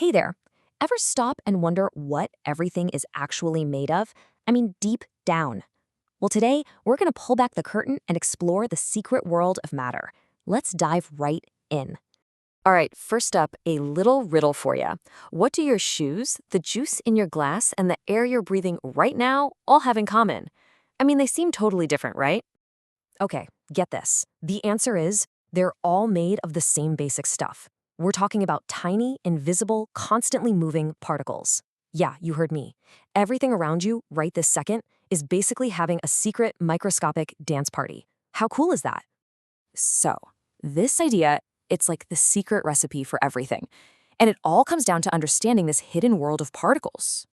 Hey there. Ever stop and wonder what everything is actually made of? I mean, deep down. Well, today, we're going to pull back the curtain and explore the secret world of matter. Let's dive right in. All right, first up, a little riddle for you. What do your shoes, the juice in your glass, and the air you're breathing right now all have in common? I mean, they seem totally different, right? Okay, get this. The answer is they're all made of the same basic stuff. We're talking about tiny, invisible, constantly moving particles. Yeah, you heard me. Everything around you right this second is basically having a secret microscopic dance party. How cool is that? So, this idea, it's like the secret recipe for everything. And it all comes down to understanding this hidden world of particles.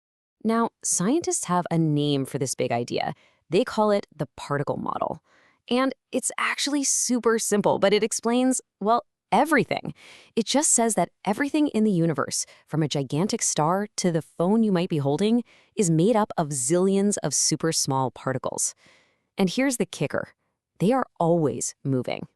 Now, scientists have a name for this big idea. They call it the particle model. And it's actually super simple, but it explains, well, everything. It just says that everything in the universe, from a gigantic star to the phone you might be holding, is made up of zillions of super small particles. And here's the kicker. They are always moving.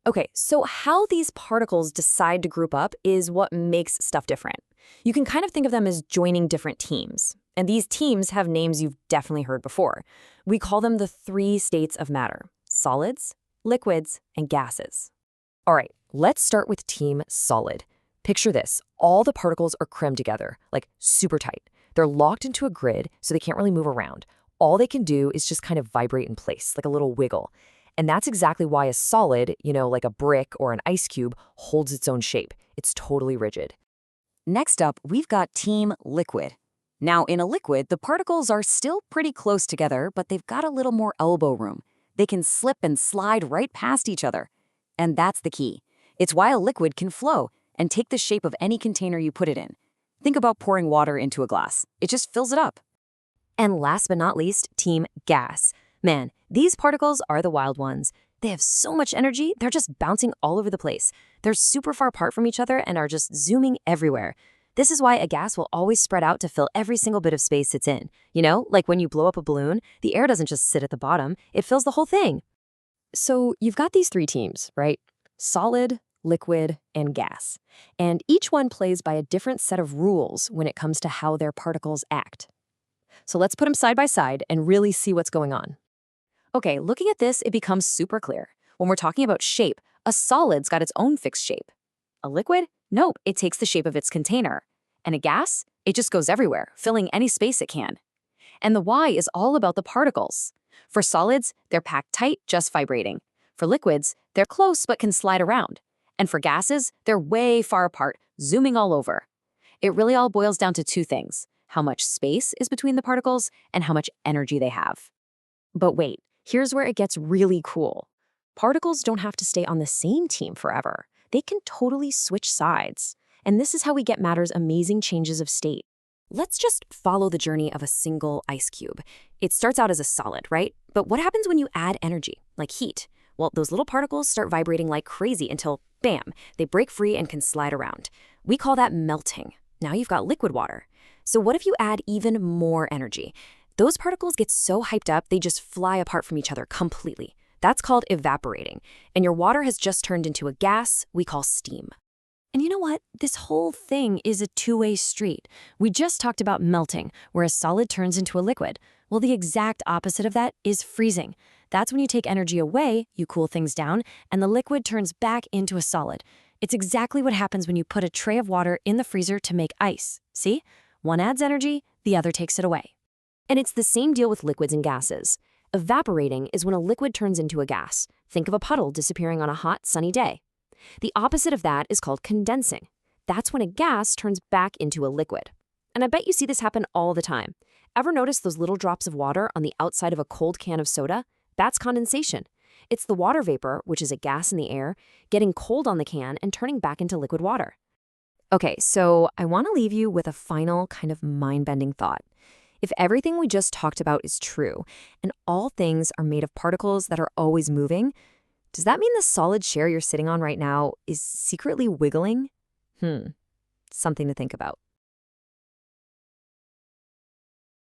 Okay, so how these particles decide to group up is what makes stuff different. You can kind of think of them as joining different teams. And these teams have names you've definitely heard before. We call them the three states of matter: solids, liquids, and gases. All right, let's start with team solid. Picture this. All the particles are crammed together, like super tight. They're locked into a grid, so they can't really move around. All they can do is just kind of vibrate in place, like a little wiggle. And that's exactly why a solid, like a brick or an ice cube, holds its own shape. It's totally rigid. Next up, we've got team liquid. Now, in a liquid, the particles are still pretty close together, but they've got a little more elbow room. They can slip and slide right past each other. And that's the key. It's why a liquid can flow and take the shape of any container you put it in. Think about pouring water into a glass. It just fills it up. And last but not least, team gas. Man, these particles are the wild ones. They have so much energy, they're just bouncing all over the place. They're super far apart from each other and are just zooming everywhere. This is why a gas will always spread out to fill every single bit of space it's in. Like when you blow up a balloon, the air doesn't just sit at the bottom, it fills the whole thing. So you've got these three teams, right? Solid, liquid, and gas. And each one plays by a different set of rules when it comes to how their particles act. So let's put them side by side and really see what's going on. Okay, looking at this, it becomes super clear. When we're talking about shape, a solid's got its own fixed shape. A liquid? Nope, it takes the shape of its container. And a gas? It just goes everywhere, filling any space it can. And the why is all about the particles. For solids, they're packed tight, just vibrating. For liquids, they're close but can slide around. And for gases, they're way far apart, zooming all over. It really all boils down to two things: how much space is between the particles and how much energy they have. But wait, here's where it gets really cool. Particles don't have to stay on the same team forever. They can totally switch sides. And this is how we get matter's amazing changes of state. Let's just follow the journey of a single ice cube. It starts out as a solid, right? But what happens when you add energy, like heat? Well, those little particles start vibrating like crazy until, bam, they break free and can slide around. We call that melting. Now you've got liquid water. So what if you add even more energy? Those particles get so hyped up, they just fly apart from each other completely. That's called evaporating. And your water has just turned into a gas we call steam. And you know what? This whole thing is a two-way street. We just talked about melting, where a solid turns into a liquid. Well, the exact opposite of that is freezing. That's when you take energy away, you cool things down, and the liquid turns back into a solid. It's exactly what happens when you put a tray of water in the freezer to make ice. See? One adds energy, the other takes it away. And it's the same deal with liquids and gases. Evaporating is when a liquid turns into a gas. Think of a puddle disappearing on a hot, sunny day. The opposite of that is called condensing. That's when a gas turns back into a liquid. And I bet you see this happen all the time. Ever notice those little drops of water on the outside of a cold can of soda? That's condensation. It's the water vapor, which is a gas in the air, getting cold on the can and turning back into liquid water. Okay, so I want to leave you with a final kind of mind-bending thought. If everything we just talked about is true, and all things are made of particles that are always moving, does that mean the solid chair you're sitting on right now is secretly wiggling? Something to think about.